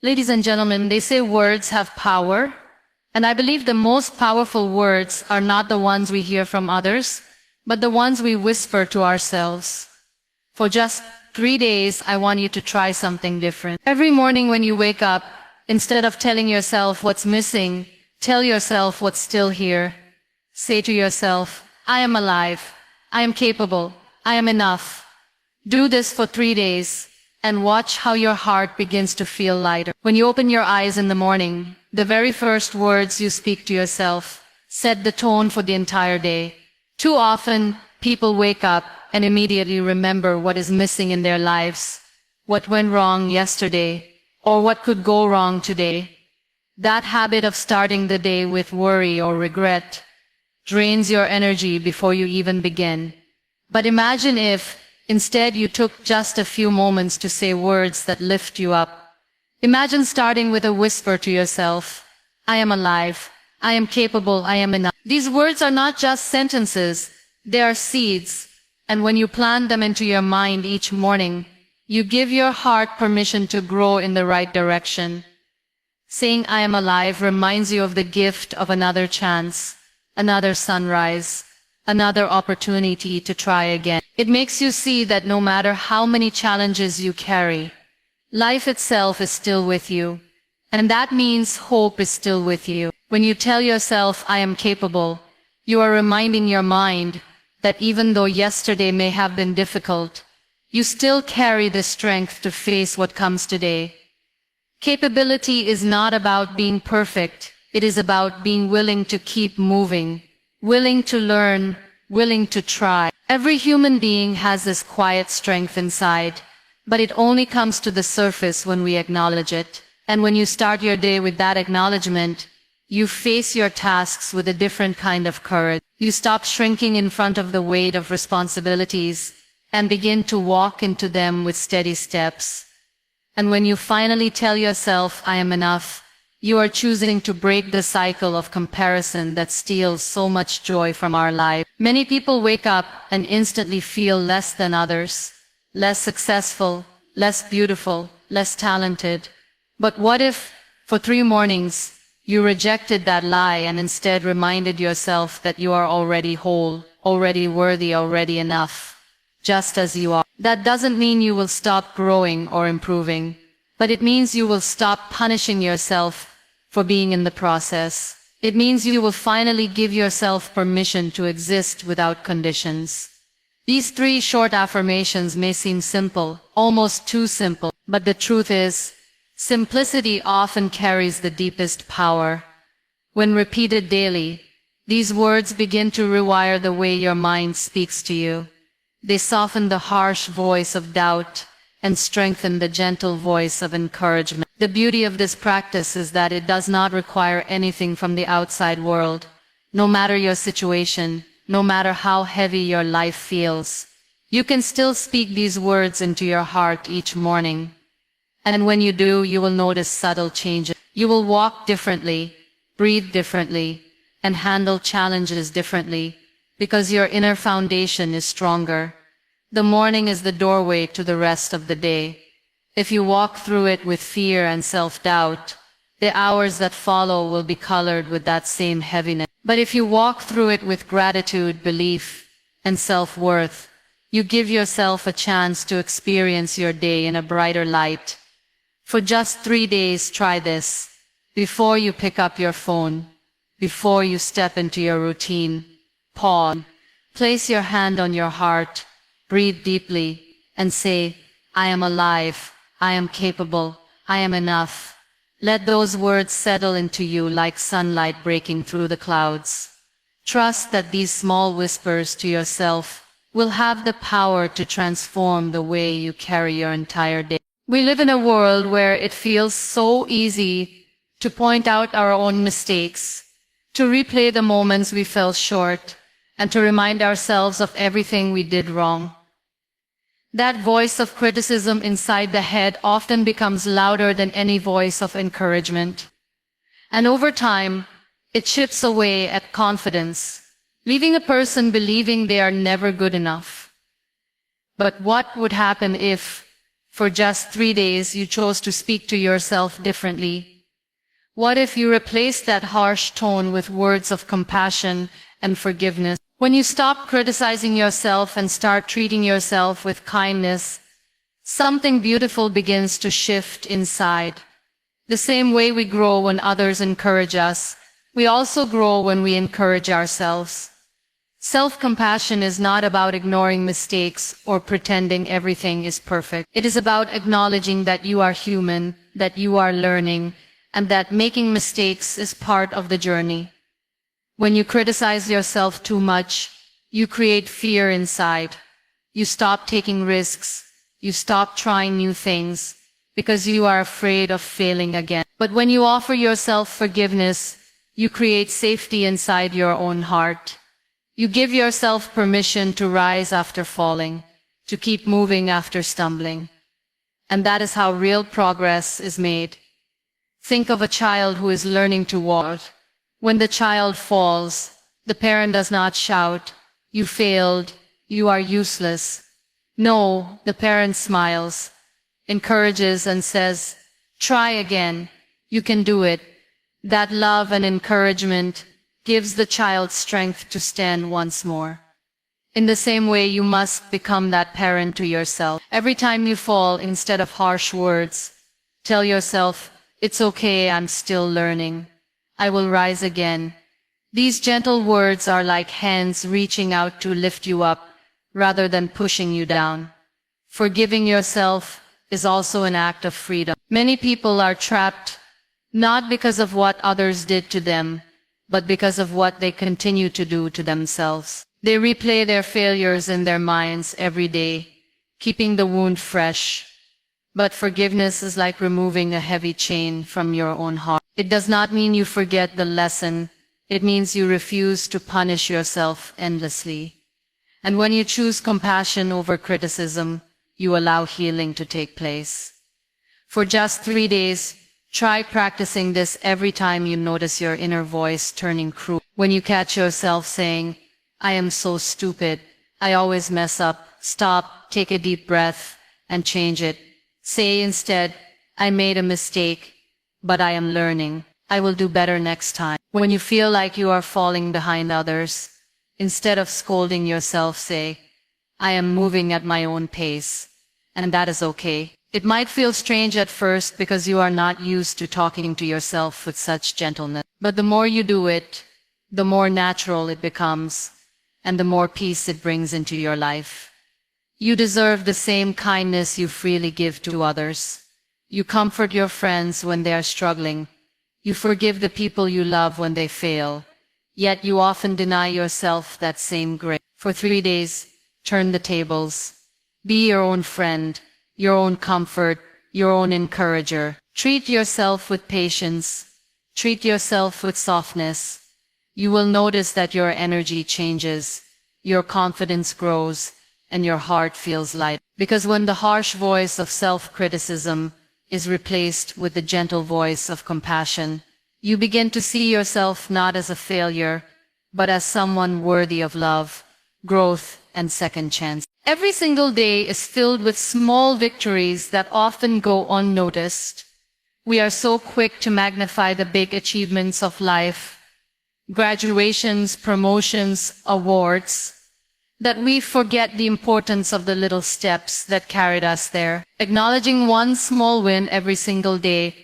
Ladies and gentlemen, they say words have power, and I believe the most powerful words are not the ones we hear from others, but the ones we whisper to ourselves. For just 3 days, I want you to try something different. Every morning when you wake up, instead of telling yourself what's missing, tell yourself what's still here. Say to yourself, I am alive, I am capable, I am enough. Do this for 3 days, and watch how your heart begins to feel lighter. When you open your eyes in the morning, the very first words you speak to yourself set the tone for the entire day. Too often, people wake up and immediately remember what is missing in their lives, what went wrong yesterday, or what could go wrong today. That habit of starting the day with worry or regret drains your energy before you even begin. But imagine if, instead, you took just a few moments to say words that lift you up. Imagine starting with a whisper to yourself, I am alive, I am capable, I am enough. These words are not just sentences, they are seeds, and when you plant them into your mind each morning, you give your heart permission to grow in the right direction. Saying I am alive reminds you of the gift of another chance, another sunrise, another opportunity to try again. It makes you see that no matter how many challenges you carry, life itself is still with you, and that means hope is still with you. When you tell yourself, I am capable, you are reminding your mind that even though yesterday may have been difficult, you still carry the strength to face what comes today. Capability is not about being perfect, it is about being willing to keep moving, willing to learn, willing to try. Every human being has this quiet strength inside, but it only comes to the surface when we acknowledge it. And when you start your day with that acknowledgement, you face your tasks with a different kind of courage. You stop shrinking in front of the weight of responsibilities and begin to walk into them with steady steps. And when you finally tell yourself, I am enough, you are choosing to break the cycle of comparison that steals so much joy from our life. Many people wake up and instantly feel less than others, less successful, less beautiful, less talented. But what if, for 3 mornings, you rejected that lie and instead reminded yourself that you are already whole, already worthy, already enough, just as you are? That doesn't mean you will stop growing or improving, but it means you will stop punishing yourself for being in the process. It means you will finally give yourself permission to exist without conditions. These 3 short affirmations may seem simple, almost too simple, but the truth is, simplicity often carries the deepest power. When repeated daily, these words begin to rewire the way your mind speaks to you. They soften the harsh voice of doubt and strengthen the gentle voice of encouragement. The beauty of this practice is that it does not require anything from the outside world. No matter your situation, no matter how heavy your life feels, you can still speak these words into your heart each morning. And when you do, you will notice subtle changes. You will walk differently, breathe differently, and handle challenges differently, because your inner foundation is stronger. The morning is the doorway to the rest of the day. If you walk through it with fear and self-doubt, the hours that follow will be colored with that same heaviness. But if you walk through it with gratitude, belief, and self-worth, you give yourself a chance to experience your day in a brighter light. For just 3 days, try this. Before you pick up your phone, before you step into your routine, pause, place your hand on your heart, breathe deeply, and say, I am alive, I am capable, I am enough. Let those words settle into you like sunlight breaking through the clouds. Trust that these small whispers to yourself will have the power to transform the way you carry your entire day. We live in a world where it feels so easy to point out our own mistakes, to replay the moments we fell short, and to remind ourselves of everything we did wrong. That voice of criticism inside the head often becomes louder than any voice of encouragement. And over time, it chips away at confidence, leaving a person believing they are never good enough. But what would happen if, For just 3 days, you chose to speak to yourself differently. What if you replaced that harsh tone with words of compassion and forgiveness? When you stop criticizing yourself and start treating yourself with kindness, something beautiful begins to shift inside. The same way we grow when others encourage us, we also grow when we encourage ourselves. Self-compassion is not about ignoring mistakes or pretending everything is perfect. It is about acknowledging that you are human, that you are learning, and that making mistakes is part of the journey. When you criticize yourself too much, you create fear inside. You stop taking risks. You stop trying new things because you are afraid of failing again. But when you offer yourself forgiveness, you create safety inside your own heart. You give yourself permission to rise after falling, to keep moving after stumbling. And that is how real progress is made. Think of a child who is learning to walk. When the child falls, the parent does not shout, "You failed, you are useless." No, the parent smiles, encourages and says, "Try again, you can do it." That love and encouragement gives the child strength to stand once more. In the same way, you must become that parent to yourself. Every time you fall, instead of harsh words, tell yourself, "It's okay, I'm still learning. I will rise again." These gentle words are like hands reaching out to lift you up rather than pushing you down. Forgiving yourself is also an act of freedom. Many people are trapped not because of what others did to them, but because of what they continue to do to themselves. They replay their failures in their minds every day, keeping the wound fresh. But forgiveness is like removing a heavy chain from your own heart. It does not mean you forget the lesson. It means you refuse to punish yourself endlessly. And when you choose compassion over criticism, you allow healing to take place. For just 3 days, try practicing this every time you notice your inner voice turning cruel. When you catch yourself saying, "I am so stupid, I always mess up," stop, take a deep breath, and change it. Say instead, "I made a mistake, but I am learning. I will do better next time." When you feel like you are falling behind others, instead of scolding yourself, say, "I am moving at my own pace," and that is okay. It might feel strange at first because you are not used to talking to yourself with such gentleness. But the more you do it, the more natural it becomes, and the more peace it brings into your life. You deserve the same kindness you freely give to others. You comfort your friends when they are struggling. You forgive the people you love when they fail. Yet you often deny yourself that same grace. For 3 days, turn the tables. Be your own friend, your own comfort, your own encourager. Treat yourself with patience. Treat yourself with softness. You will notice that your energy changes, your confidence grows, and your heart feels light. Because when the harsh voice of self-criticism is replaced with the gentle voice of compassion, you begin to see yourself not as a failure, but as someone worthy of love, growth, and second chance. Every single day is filled with small victories that often go unnoticed. We are so quick to magnify the big achievements of life, graduations, promotions, awards, that we forget the importance of the little steps that carried us there. Acknowledging one small win every single day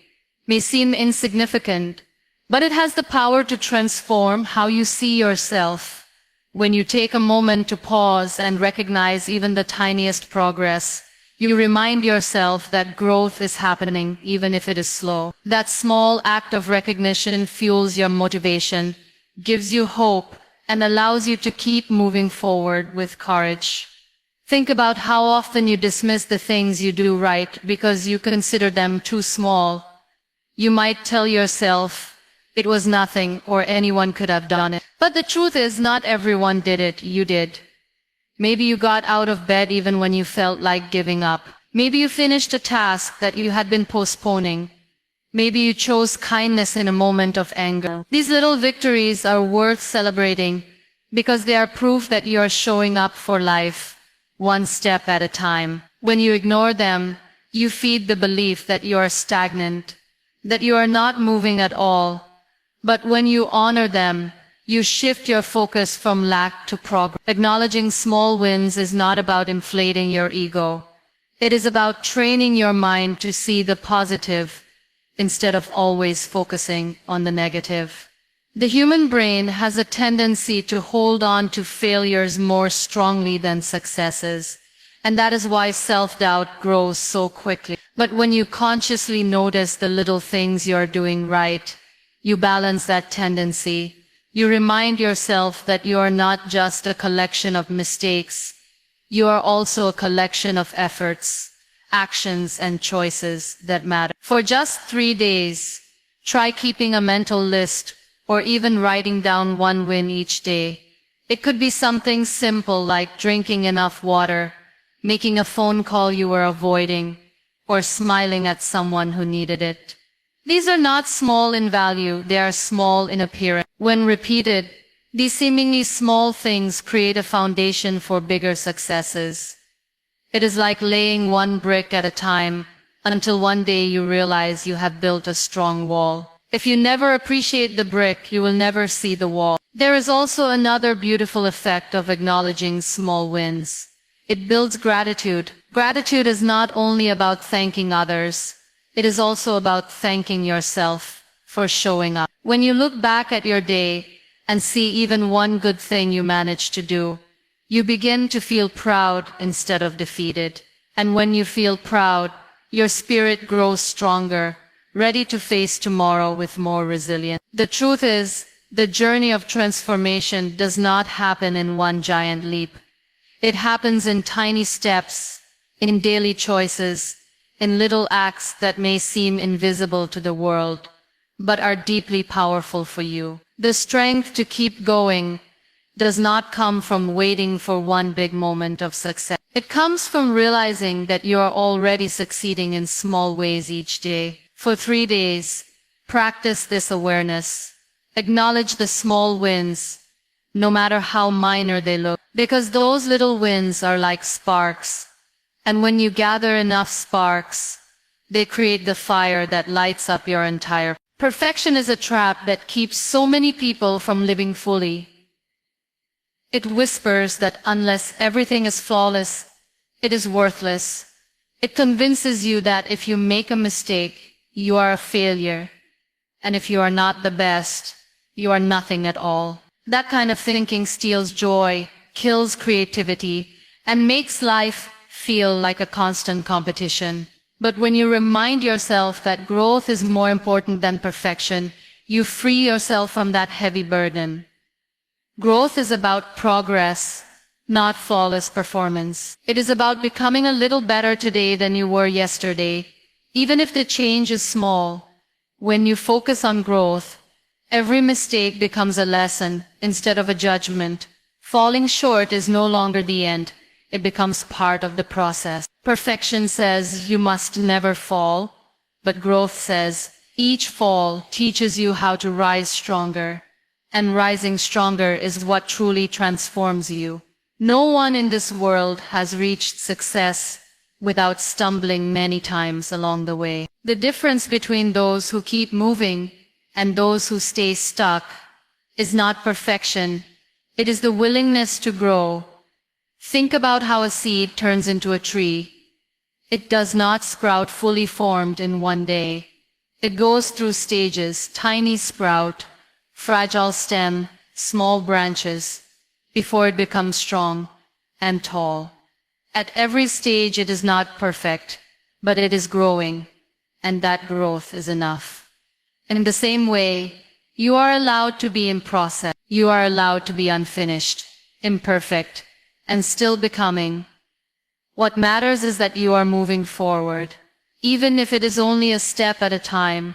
may seem insignificant, but it has the power to transform how you see yourself. When you take a moment to pause and recognize even the tiniest progress, you remind yourself that growth is happening even if it is slow. That small act of recognition fuels your motivation, gives you hope, and allows you to keep moving forward with courage. Think about how often you dismiss the things you do right because you consider them too small. You might tell yourself, "It was nothing," or "Anyone could have done it." But the truth is, not everyone did it, you did. Maybe you got out of bed even when you felt like giving up. Maybe you finished a task that you had been postponing. Maybe you chose kindness in a moment of anger. These little victories are worth celebrating because they are proof that you are showing up for life, one step at a time. When you ignore them, you feed the belief that you are stagnant, that you are not moving at all. But when you honor them, you shift your focus from lack to progress. Acknowledging small wins is not about inflating your ego. It is about training your mind to see the positive instead of always focusing on the negative. The human brain has a tendency to hold on to failures more strongly than successes, and that is why self-doubt grows so quickly. But when you consciously notice the little things you're doing right, you balance that tendency. You remind yourself that you are not just a collection of mistakes. You are also a collection of efforts, actions, and choices that matter. For just 3 days, try keeping a mental list or even writing down one win each day. It could be something simple like drinking enough water, making a phone call you were avoiding, or smiling at someone who needed it. These are not small in value, they are small in appearance. When repeated, these seemingly small things create a foundation for bigger successes. It is like laying one brick at a time until one day you realize you have built a strong wall. If you never appreciate the brick, you will never see the wall. There is also another beautiful effect of acknowledging small wins. It builds gratitude. Gratitude is not only about thanking others, it is also about thanking yourself for showing up. When you look back at your day and see even one good thing you managed to do, you begin to feel proud instead of defeated. And when you feel proud, your spirit grows stronger, ready to face tomorrow with more resilience. The truth is, the journey of transformation does not happen in one giant leap. It happens in tiny steps, in daily choices, in little acts that may seem invisible to the world, but are deeply powerful for you. The strength to keep going does not come from waiting for one big moment of success. It comes from realizing that you are already succeeding in small ways each day. For 3 days, practice this awareness. Acknowledge the small wins, no matter how minor they look, because those little wins are like sparks. And when you gather enough sparks, they create the fire that lights up your entire. Perfection is a trap that keeps so many people from living fully. It whispers that unless everything is flawless, it is worthless. It convinces you that if you make a mistake, you are a failure. And if you are not the best, you are nothing at all. That kind of thinking steals joy, kills creativity, and makes life feel like a constant competition. But when you remind yourself that growth is more important than perfection, you free yourself from that heavy burden. Growth is about progress, not flawless performance. It is about becoming a little better today than you were yesterday, even if the change is small. When you focus on growth, every mistake becomes a lesson instead of a judgment. Falling short is no longer the end. It becomes part of the process. Perfection says you must never fall, but growth says each fall teaches you how to rise stronger. And rising stronger is what truly transforms you. No one in this world has reached success without stumbling many times along the way. The difference between those who keep moving and those who stay stuck is not perfection. It is the willingness to grow. Think about how a seed turns into a tree. It does not sprout fully formed in one day. It goes through stages: tiny sprout, fragile stem, small branches, before it becomes strong and tall. At every stage it is not perfect, but it is growing, and that growth is enough. And in the same way, you are allowed to be in process. You are allowed to be unfinished, imperfect, and still becoming. What matters is that you are moving forward, even if it is only a step at a time.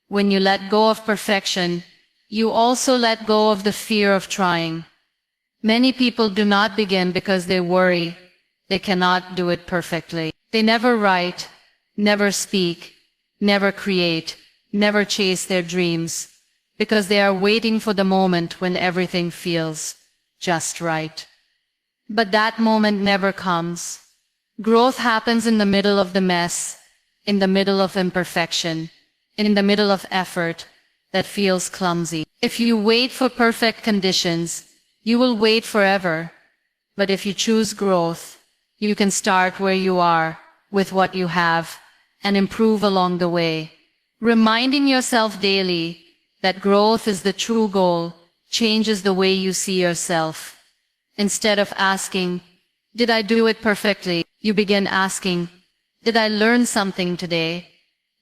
When you let go of perfection, you also let go of the fear of trying. Many people do not begin because they worry they cannot do it perfectly. They never write, never speak, never create, never chase their dreams, because they are waiting for the moment when everything feels just right. But that moment never comes. Growth happens in the middle of the mess, in the middle of imperfection, in the middle of effort that feels clumsy. If you wait for perfect conditions, you will wait forever. But if you choose growth, you can start where you are, with what you have, and improve along the way. Reminding yourself daily that growth is the true goal changes the way you see yourself. Instead of asking, "Did I do it perfectly?" you begin asking, "Did I learn something today?"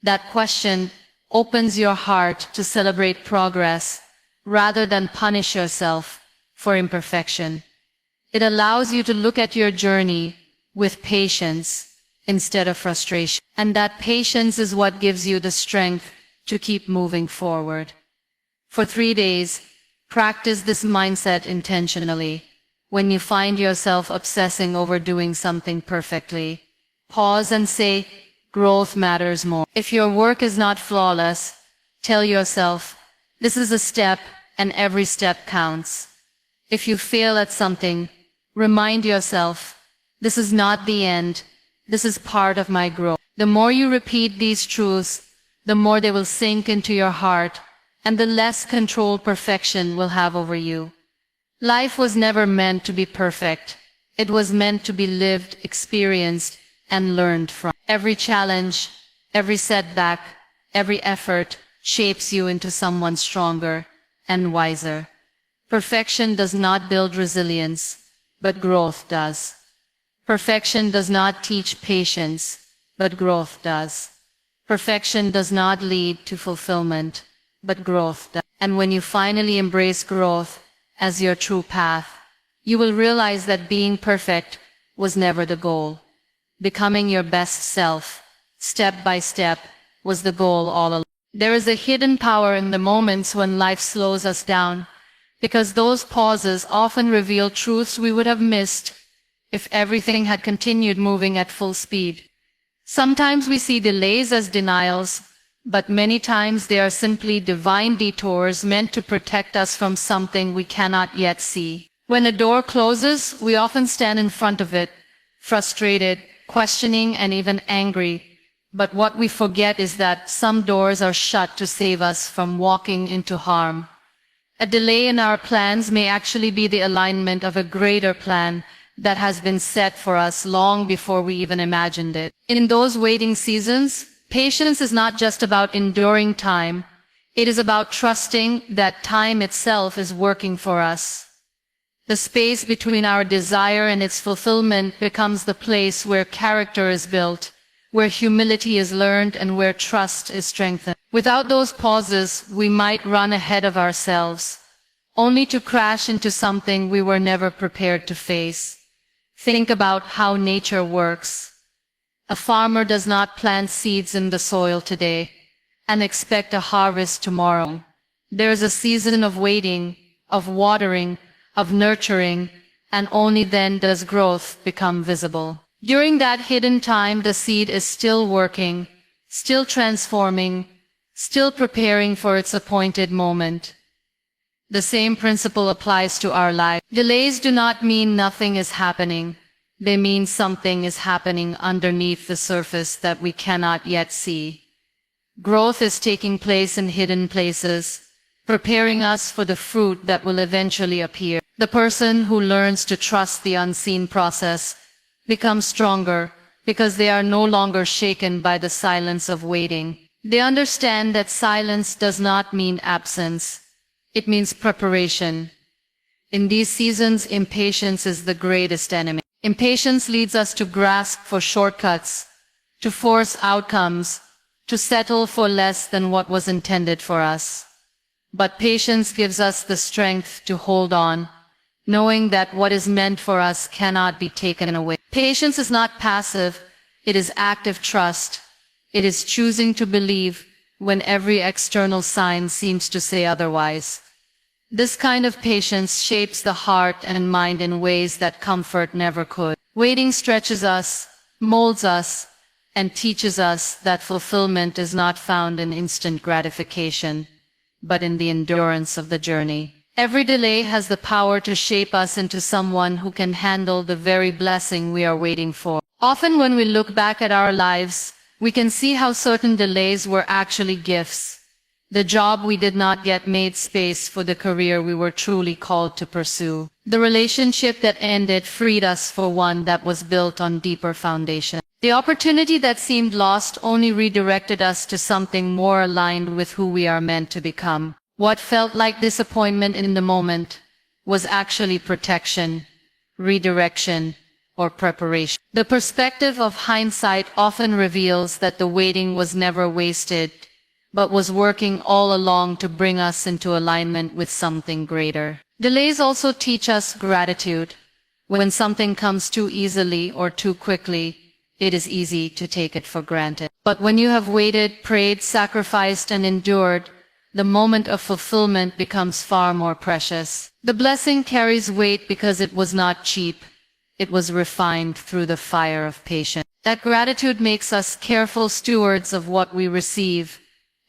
That question opens your heart to celebrate progress rather than punish yourself for imperfection. It allows you to look at your journey with patience instead of frustration. And that patience is what gives you the strength to keep moving forward. For 3 days, practice this mindset intentionally. When you find yourself obsessing over doing something perfectly, pause and say, "Growth matters more." If your work is not flawless, tell yourself, "This is a step, and every step counts." If you fail at something, remind yourself, "This is not the end. This is part of my growth." The more you repeat these truths, the more they will sink into your heart, and the less control perfection will have over you. Life was never meant to be perfect. It was meant to be lived, experienced, and learned from. Every challenge, every setback, every effort shapes you into someone stronger and wiser. Perfection does not build resilience, but growth does. Perfection does not teach patience, but growth does. Perfection does not lead to fulfillment, but growth does. And when you finally embrace growth as your true path, you will realize that being perfect was never the goal. Becoming your best self, step by step, was the goal all along. There is a hidden power in the moments when life slows us down, because those pauses often reveal truths we would have missed if everything had continued moving at full speed. Sometimes we see delays as denials, but many times they are simply divine detours meant to protect us from something we cannot yet see. When a door closes, we often stand in front of it, frustrated, questioning, and even angry. But what we forget is that some doors are shut to save us from walking into harm. A delay in our plans may actually be the alignment of a greater plan that has been set for us long before we even imagined it. In those waiting seasons, patience is not just about enduring time. It is about trusting that time itself is working for us. The space between our desire and its fulfillment becomes the place where character is built, where humility is learned, and where trust is strengthened. Without those pauses, we might run ahead of ourselves, only to crash into something we were never prepared to face. Think about how nature works. A farmer does not plant seeds in the soil today and expect a harvest tomorrow. There is a season of waiting, of watering, of nurturing, and only then does growth become visible. During that hidden time, the seed is still working, still transforming, still preparing for its appointed moment. The same principle applies to our life. Delays do not mean nothing is happening. They mean something is happening underneath the surface that we cannot yet see. Growth is taking place in hidden places, preparing us for the fruit that will eventually appear. The person who learns to trust the unseen process becomes stronger because they are no longer shaken by the silence of waiting. They understand that silence does not mean absence. It means preparation. In these seasons, impatience is the greatest enemy. Impatience leads us to grasp for shortcuts, to force outcomes, to settle for less than what was intended for us. But patience gives us the strength to hold on, knowing that what is meant for us cannot be taken away. Patience is not passive, it is active trust. It is choosing to believe when every external sign seems to say otherwise. This kind of patience shapes the heart and mind in ways that comfort never could. Waiting stretches us, molds us, and teaches us that fulfillment is not found in instant gratification, but in the endurance of the journey. Every delay has the power to shape us into someone who can handle the very blessing we are waiting for. Often when we look back at our lives, we can see how certain delays were actually gifts. The job we did not get made space for the career we were truly called to pursue. The relationship that ended freed us for one that was built on deeper foundation. The opportunity that seemed lost only redirected us to something more aligned with who we are meant to become. What felt like disappointment in the moment was actually protection, redirection, or preparation. The perspective of hindsight often reveals that the waiting was never wasted, but was working all along to bring us into alignment with something greater. Delays also teach us gratitude. When something comes too easily or too quickly, it is easy to take it for granted. But when you have waited, prayed, sacrificed, and endured, the moment of fulfillment becomes far more precious. The blessing carries weight because it was not cheap. It was refined through the fire of patience. That gratitude makes us careful stewards of what we receive,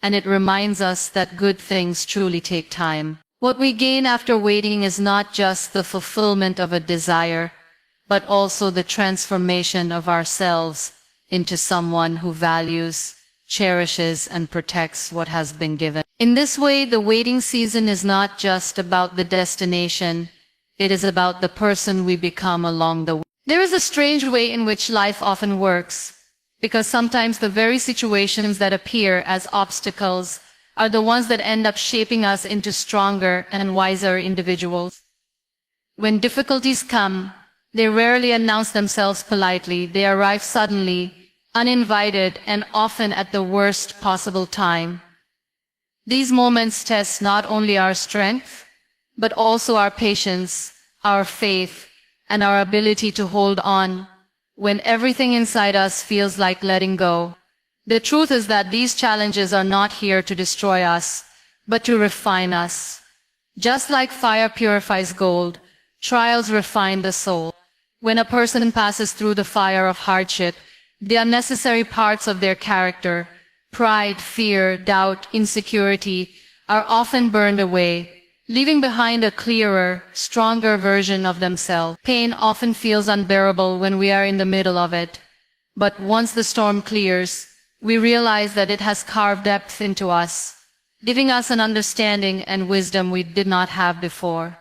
and it reminds us that good things truly take time. What we gain after waiting is not just the fulfillment of a desire, but also the transformation of ourselves into someone who values, cherishes, and protects what has been given. In this way, the waiting season is not just about the destination, it is about the person we become along the way. There is a strange way in which life often works, because sometimes the very situations that appear as obstacles are the ones that end up shaping us into stronger and wiser individuals. When difficulties come, they rarely announce themselves politely. They arrive suddenly, uninvited, and often at the worst possible time. These moments test not only our strength, but also our patience, our faith, and our ability to hold on when everything inside us feels like letting go. The truth is that these challenges are not here to destroy us, but to refine us. Just like fire purifies gold, trials refine the soul. When a person passes through the fire of hardship, the unnecessary parts of their character, pride, fear, doubt, insecurity, are often burned away, leaving behind a clearer, stronger version of themselves. Pain often feels unbearable when we are in the middle of it, but once the storm clears, we realize that it has carved depth into us, giving us an understanding and wisdom we did not have before.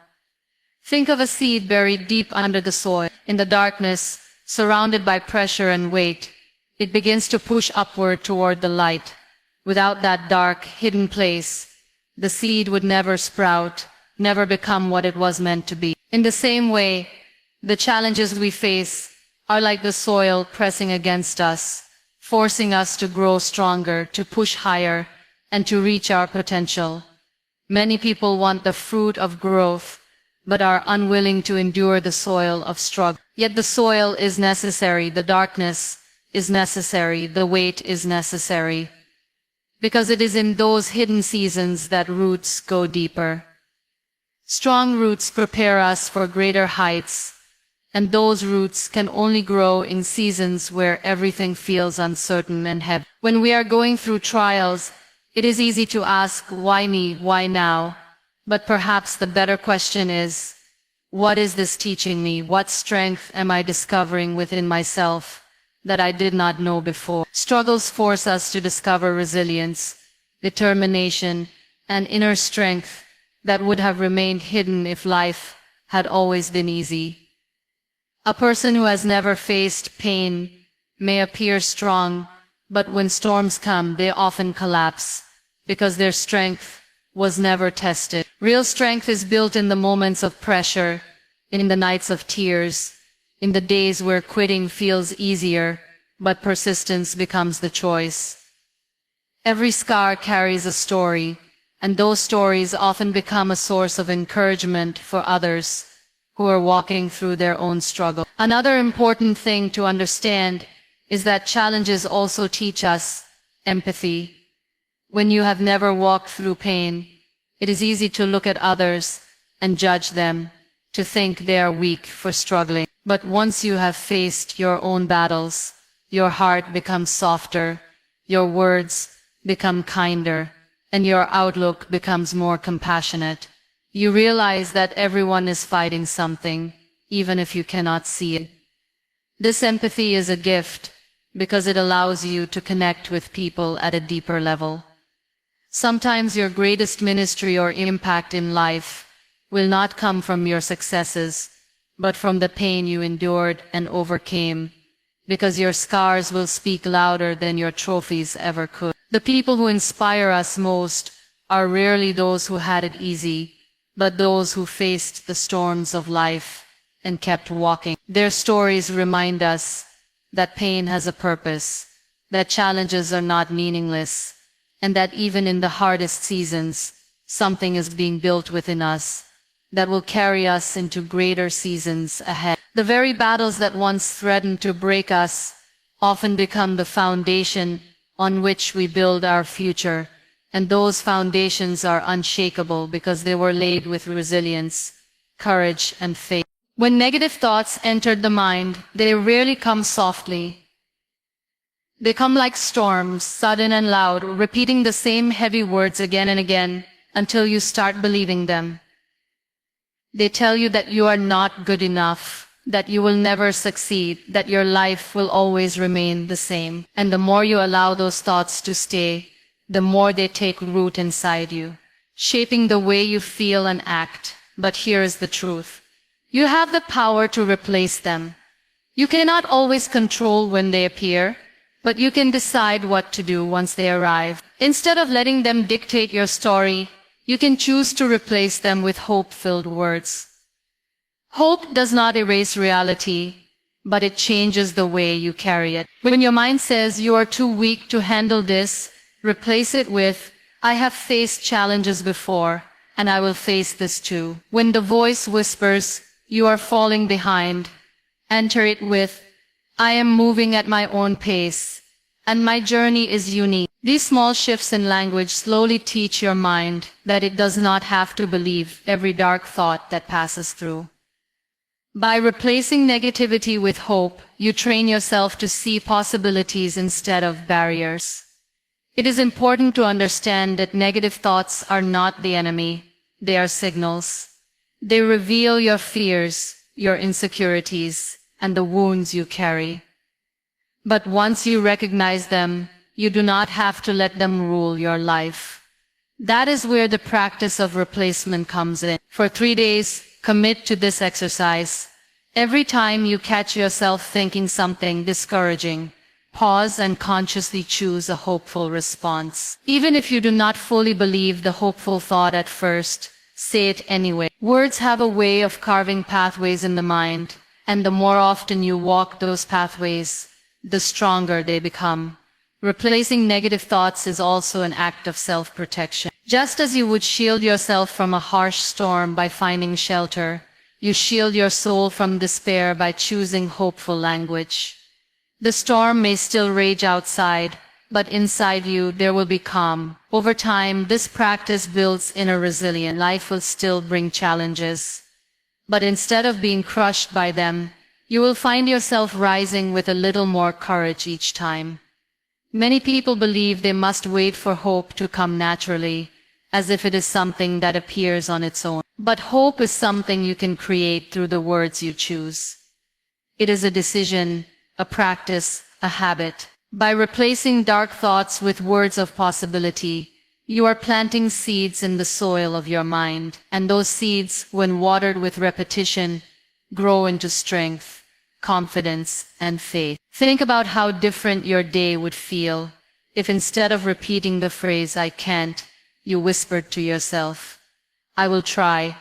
Think of a seed buried deep under the soil. In the darkness, surrounded by pressure and weight, it begins to push upward toward the light. Without that dark, hidden place, the seed would never sprout, never become what it was meant to be. In the same way, the challenges we face are like the soil pressing against us, forcing us to grow stronger, to push higher, and to reach our potential. Many people want the fruit of growth, but are unwilling to endure the soil of struggle. Yet the soil is necessary, the darkness is necessary, the weight is necessary, because it is in those hidden seasons that roots go deeper. Strong roots prepare us for greater heights, and those roots can only grow in seasons where everything feels uncertain and heavy. When we are going through trials, it is easy to ask, why me, why now? But perhaps the better question is, what is this teaching me? What strength am I discovering within myself that I did not know before? Struggles force us to discover resilience, determination, and inner strength that would have remained hidden if life had always been easy. A person who has never faced pain may appear strong, but when storms come, they often collapse because their strength was never tested. Real strength is built in the moments of pressure, in the nights of tears, in the days where quitting feels easier, but persistence becomes the choice. Every scar carries a story, and those stories often become a source of encouragement for others who are walking through their own struggle. Another important thing to understand is that challenges also teach us empathy. When you have never walked through pain, it is easy to look at others and judge them, to think they are weak for struggling. But once you have faced your own battles, your heart becomes softer, your words become kinder, and your outlook becomes more compassionate. You realize that everyone is fighting something, even if you cannot see it. This empathy is a gift, because it allows you to connect with people at a deeper level. Sometimes your greatest ministry or impact in life will not come from your successes, but from the pain you endured and overcame, because your scars will speak louder than your trophies ever could. The people who inspire us most are rarely those who had it easy, but those who faced the storms of life and kept walking. Their stories remind us that pain has a purpose, that challenges are not meaningless, and that even in the hardest seasons, something is being built within us that will carry us into greater seasons ahead. The very battles that once threatened to break us often become the foundation on which we build our future, and those foundations are unshakable because they were laid with resilience, courage, and faith. When negative thoughts entered the mind, they rarely come softly. They come like storms, sudden and loud, repeating the same heavy words again and again until you start believing them. They tell you that you are not good enough, that you will never succeed, that your life will always remain the same. And the more you allow those thoughts to stay, the more they take root inside you, shaping the way you feel and act. But here is the truth. You have the power to replace them. You cannot always control when they appear, but you can decide what to do once they arrive. Instead of letting them dictate your story, you can choose to replace them with hope-filled words. Hope does not erase reality, but it changes the way you carry it. When your mind says you are too weak to handle this, replace it with, I have faced challenges before, and I will face this too. When the voice whispers, you are falling behind, enter it with, I am moving at my own pace, and my journey is unique. These small shifts in language slowly teach your mind that it does not have to believe every dark thought that passes through. By replacing negativity with hope, you train yourself to see possibilities instead of barriers. It is important to understand that negative thoughts are not the enemy, they are signals. They reveal your fears, your insecurities, and the wounds you carry. But once you recognize them, you do not have to let them rule your life. That is where the practice of replacement comes in. For 3 days, commit to this exercise. Every time you catch yourself thinking something discouraging, pause and consciously choose a hopeful response. Even if you do not fully believe the hopeful thought at first, say it anyway. Words have a way of carving pathways in the mind, and the more often you walk those pathways, the stronger they become. Replacing negative thoughts is also an act of self-protection. Just as you would shield yourself from a harsh storm by finding shelter, you shield your soul from despair by choosing hopeful language. The storm may still rage outside, but inside you there will be calm. Over time, this practice builds inner resilience. Life will still bring challenges, but instead of being crushed by them, you will find yourself rising with a little more courage each time. Many people believe they must wait for hope to come naturally, as if it is something that appears on its own. But hope is something you can create through the words you choose. It is a decision, a practice, a habit. By replacing dark thoughts with words of possibility, you are planting seeds in the soil of your mind, and those seeds, when watered with repetition, grow into strength, confidence, and faith. Think about how different your day would feel if instead of repeating the phrase, I can't, you whispered to yourself, I will try.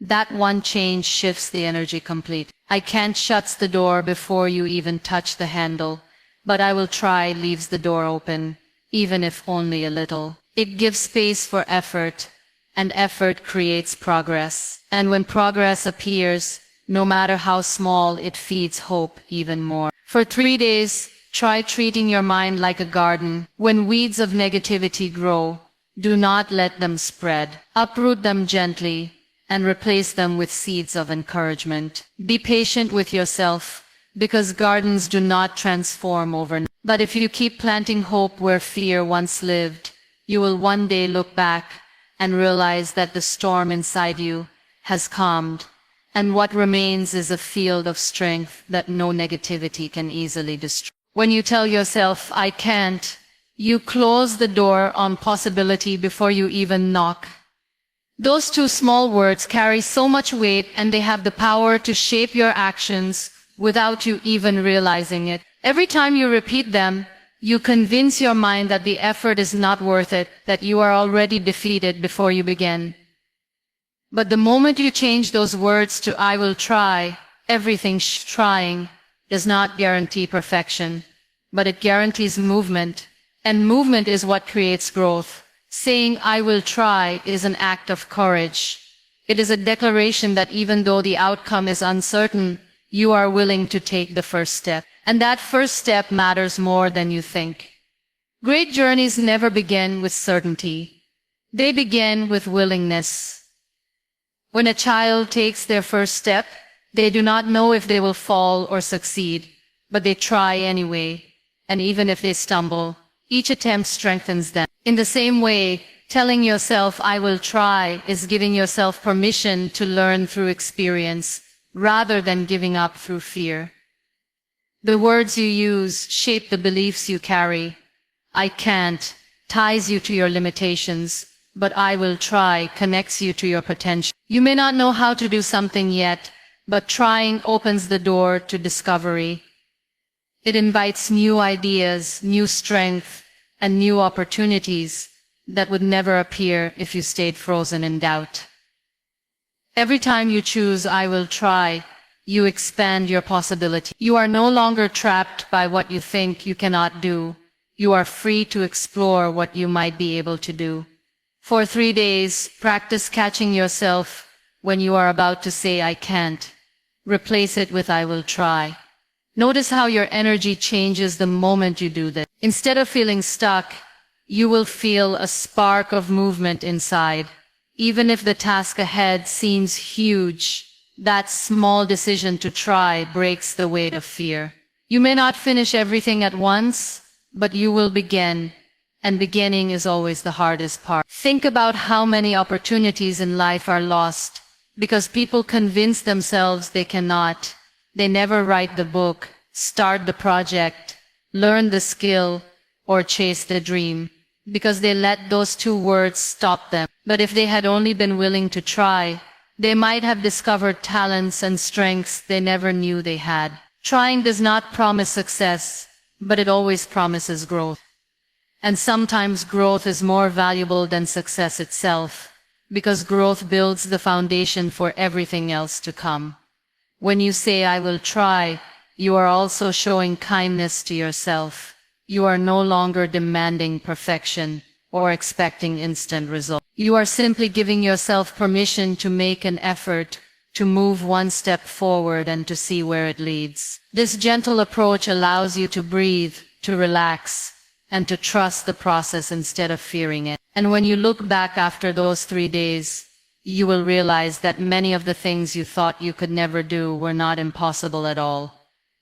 That one change shifts the energy completely. I can't shuts the door before you even touch the handle, but I will try leaves the door open, even if only a little. It gives space for effort, and effort creates progress. And when progress appears, no matter how small, it feeds hope even more. For 3 days, try treating your mind like a garden. When weeds of negativity grow, do not let them spread. Uproot them gently and replace them with seeds of encouragement. Be patient with yourself, because gardens do not transform overnight. But if you keep planting hope where fear once lived, you will one day look back and realize that the storm inside you has calmed, and what remains is a field of strength that no negativity can easily destroy. When you tell yourself, I can't, you close the door on possibility before you even knock. Those two small words carry so much weight, and they have the power to shape your actions without you even realizing it. Every time you repeat them, you convince your mind that the effort is not worth it, that you are already defeated before you begin. But the moment you change those words to I will try, everything trying does not guarantee perfection, but it guarantees movement, and movement is what creates growth. Saying I will try is an act of courage. It is a declaration that even though the outcome is uncertain, you are willing to take the first step. And that first step matters more than you think. Great journeys never begin with certainty. They begin with willingness. When a child takes their first step, they do not know if they will fall or succeed, but they try anyway. And even if they stumble, each attempt strengthens them. In the same way, telling yourself I will try is giving yourself permission to learn through experience, rather than giving up through fear. The words you use shape the beliefs you carry. I can't ties you to your limitations, but I will try connects you to your potential. You may not know how to do something yet, but trying opens the door to discovery. It invites new ideas, new strength, and new opportunities that would never appear if you stayed frozen in doubt. Every time you choose I will try, you expand your possibility. You are no longer trapped by what you think you cannot do. You are free to explore what you might be able to do. For 3 days, practice catching yourself when you are about to say I can't. Replace it with I will try. Notice how your energy changes the moment you do this. Instead of feeling stuck, you will feel a spark of movement inside. Even if the task ahead seems huge, that small decision to try breaks the weight of fear. You may not finish everything at once, but you will begin, and beginning is always the hardest part. Think about how many opportunities in life are lost because people convince themselves they cannot. They never write the book, start the project, learn the skill, or chase the dream, because they let those two words stop them. But if they had only been willing to try, they might have discovered talents and strengths they never knew they had. Trying does not promise success, but it always promises growth. And sometimes growth is more valuable than success itself, because growth builds the foundation for everything else to come. When you say I will try, you are also showing kindness to yourself. You are no longer demanding perfection or expecting instant results. You are simply giving yourself permission to make an effort, to move one step forward and to see where it leads. This gentle approach allows you to breathe, to relax, and to trust the process instead of fearing it. And when you look back after those 3 days, you will realize that many of the things you thought you could never do were not impossible at all.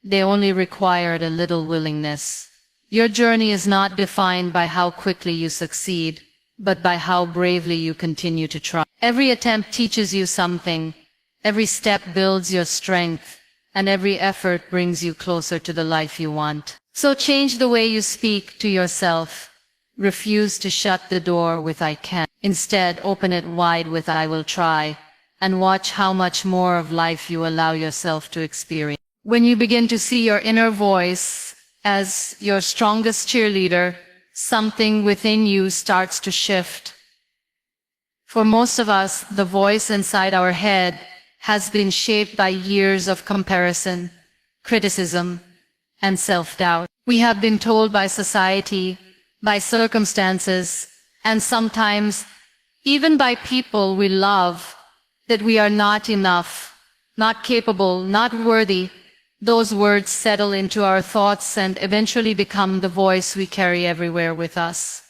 They only required a little willingness. Your journey is not defined by how quickly you succeed, but by how bravely you continue to try. Every attempt teaches you something, every step builds your strength, and every effort brings you closer to the life you want. So change the way you speak to yourself. Refuse to shut the door with I can't. Instead, open it wide with I will try, and watch how much more of life you allow yourself to experience. When you begin to see your inner voice as your strongest cheerleader, something within you starts to shift. For most of us, the voice inside our head has been shaped by years of comparison, criticism, and self-doubt. We have been told by society, by circumstances, and sometimes even by people we love, that we are not enough, not capable, not worthy. Those words settle into our thoughts and eventually become the voice we carry everywhere with us.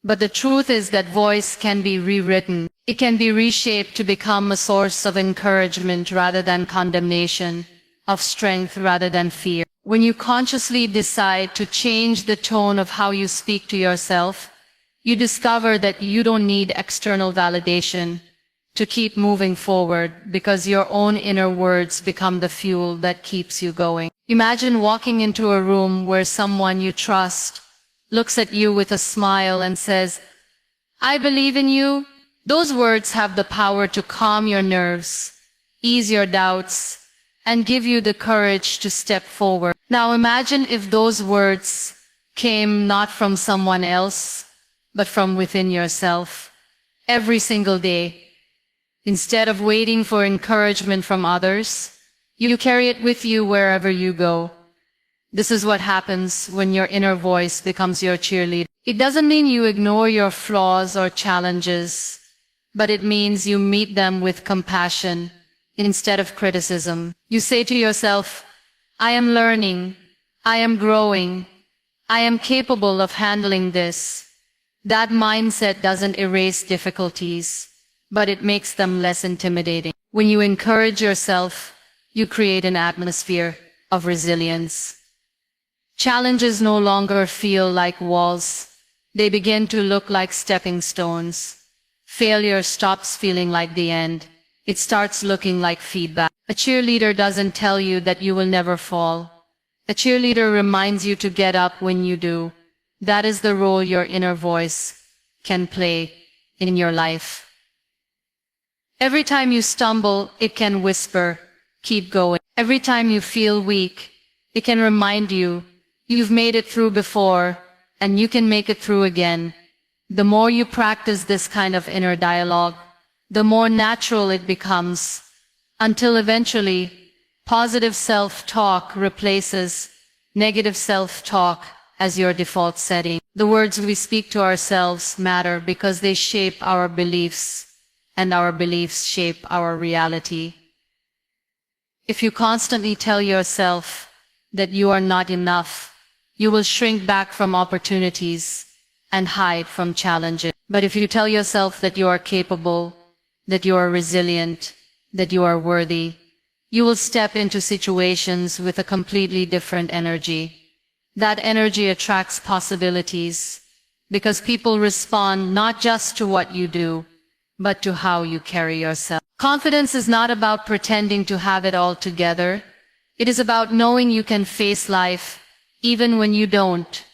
But the truth is that voice can be rewritten. It can be reshaped to become a source of encouragement rather than condemnation, of strength rather than fear. When you consciously decide to change the tone of how you speak to yourself, you discover that you don't need external validation to keep moving forward, because your own inner words become the fuel that keeps you going. Imagine walking into a room where someone you trust looks at you with a smile and says, "I believe in you." Those words have the power to calm your nerves, ease your doubts, and give you the courage to step forward. Now imagine if those words came not from someone else, but from within yourself, every single day. Instead of waiting for encouragement from others, you carry it with you wherever you go. This is what happens when your inner voice becomes your cheerleader. It doesn't mean you ignore your flaws or challenges, but it means you meet them with compassion instead of criticism. You say to yourself, "I am learning, I am growing, I am capable of handling this." That mindset doesn't erase difficulties, but it makes them less intimidating. When you encourage yourself, you create an atmosphere of resilience. Challenges no longer feel like walls. They begin to look like stepping stones. Failure stops feeling like the end. It starts looking like feedback. A cheerleader doesn't tell you that you will never fall. A cheerleader reminds you to get up when you do. That is the role your inner voice can play in your life. Every time you stumble, it can whisper, "Keep going." Every time you feel weak, it can remind you, you've made it through before, and you can make it through again. The more you practice this kind of inner dialogue, the more natural it becomes, until eventually, positive self-talk replaces negative self-talk as your default setting. The words we speak to ourselves matter because they shape our beliefs, and our beliefs shape our reality. If you constantly tell yourself that you are not enough, you will shrink back from opportunities and hide from challenges. But if you tell yourself that you are capable, that you are resilient, that you are worthy, you will step into situations with a completely different energy. That energy attracts possibilities because people respond not just to what you do, but to how you carry yourself. Confidence is not about pretending to have it all together. It is about knowing you can face life even when you don't.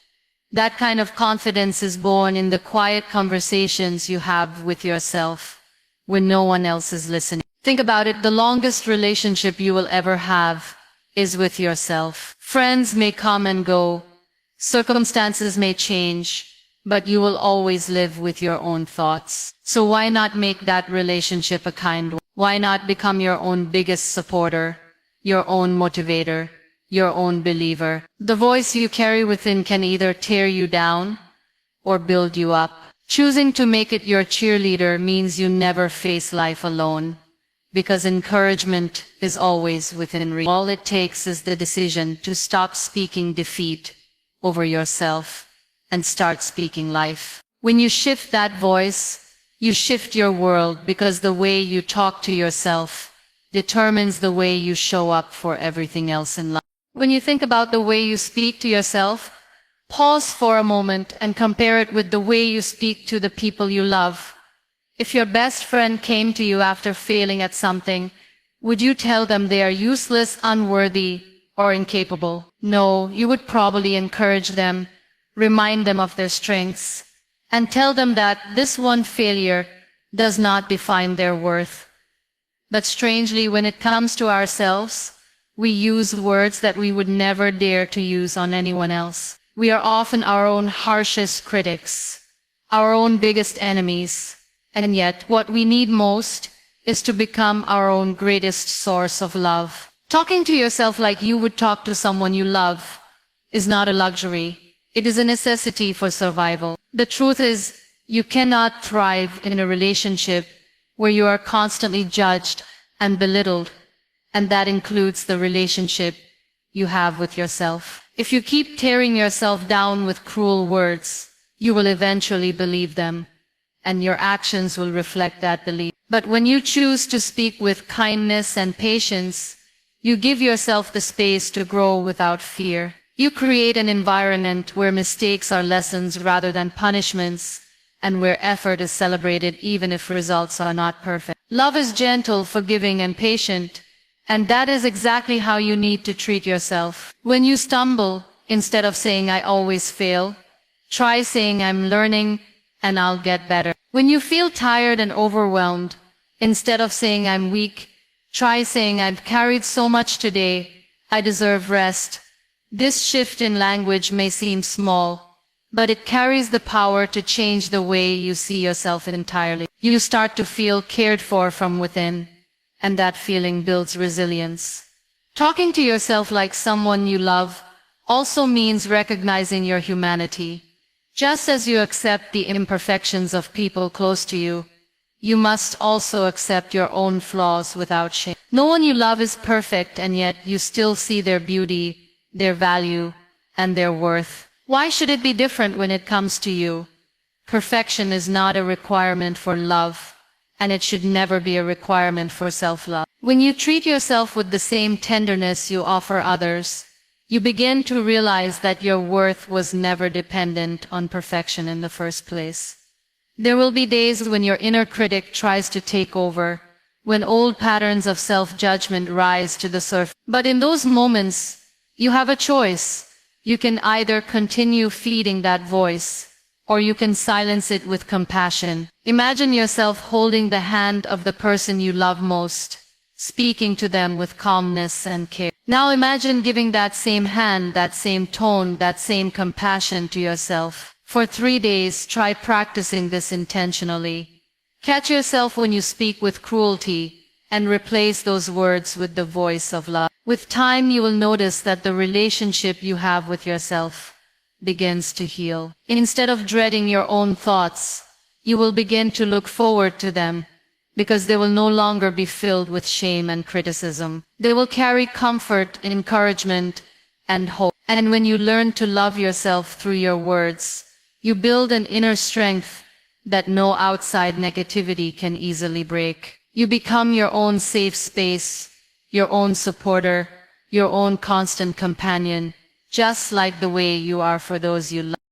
That kind of confidence is born in the quiet conversations you have with yourself when no one else is listening. Think about it, the longest relationship you will ever have is with yourself. Friends may come and go, circumstances may change, but you will always live with your own thoughts. So why not make that relationship a kind one? Why not become your own biggest supporter, your own motivator, your own believer? The voice you carry within can either tear you down or build you up. Choosing to make it your cheerleader means you never face life alone, because encouragement is always within reach. All it takes is the decision to stop speaking defeat over yourself and start speaking life. When you shift that voice, you shift your world, because the way you talk to yourself determines the way you show up for everything else in life. When you think about the way you speak to yourself, pause for a moment and compare it with the way you speak to the people you love. If your best friend came to you after failing at something, would you tell them they are useless, unworthy, or incapable? No, you would probably encourage them, remind them of their strengths, and tell them that this one failure does not define their worth. But strangely, when it comes to ourselves, we use words that we would never dare to use on anyone else. We are often our own harshest critics, our own biggest enemies, and yet what we need most is to become our own greatest source of love. Talking to yourself like you would talk to someone you love is not a luxury. It is a necessity for survival. The truth is, you cannot thrive in a relationship where you are constantly judged and belittled, and that includes the relationship you have with yourself. If you keep tearing yourself down with cruel words, you will eventually believe them, and your actions will reflect that belief. But when you choose to speak with kindness and patience, you give yourself the space to grow without fear. You create an environment where mistakes are lessons rather than punishments, and where effort is celebrated even if results are not perfect. Love is gentle, forgiving, and patient, And that is exactly how you need to treat yourself. When you stumble, instead of saying I always fail, try saying I'm learning and I'll get better. When you feel tired and overwhelmed, instead of saying I'm weak, try saying I've carried so much today, I deserve rest. This shift in language may seem small, but it carries the power to change the way you see yourself entirely. You start to feel cared for from within, and that feeling builds resilience. Talking to yourself like someone you love also means recognizing your humanity. Just as you accept the imperfections of people close to you, you must also accept your own flaws without shame. No one you love is perfect, and yet you still see their beauty, their value, and their worth. Why should it be different when it comes to you? Perfection is not a requirement for love, and it should never be a requirement for self-love. When you treat yourself with the same tenderness you offer others, you begin to realize that your worth was never dependent on perfection in the first place. There will be days when your inner critic tries to take over, when old patterns of self-judgment rise to the surface. But in those moments, you have a choice. You can either continue feeding that voice, or you can silence it with compassion. Imagine yourself holding the hand of the person you love most, speaking to them with calmness and care. Now imagine giving that same hand, that same tone, that same compassion to yourself. For 3 days, try practicing this intentionally. Catch yourself when you speak with cruelty, and replace those words with the voice of love. With time, you will notice that the relationship you have with yourself begins to heal. Instead of dreading your own thoughts, you will begin to look forward to them, because they will no longer be filled with shame and criticism. They will carry comfort, encouragement, and hope. And when you learn to love yourself through your words, you build an inner strength that no outside negativity can easily break. You become your own safe space, your own supporter, your own constant companion, just like the way you are for those you love.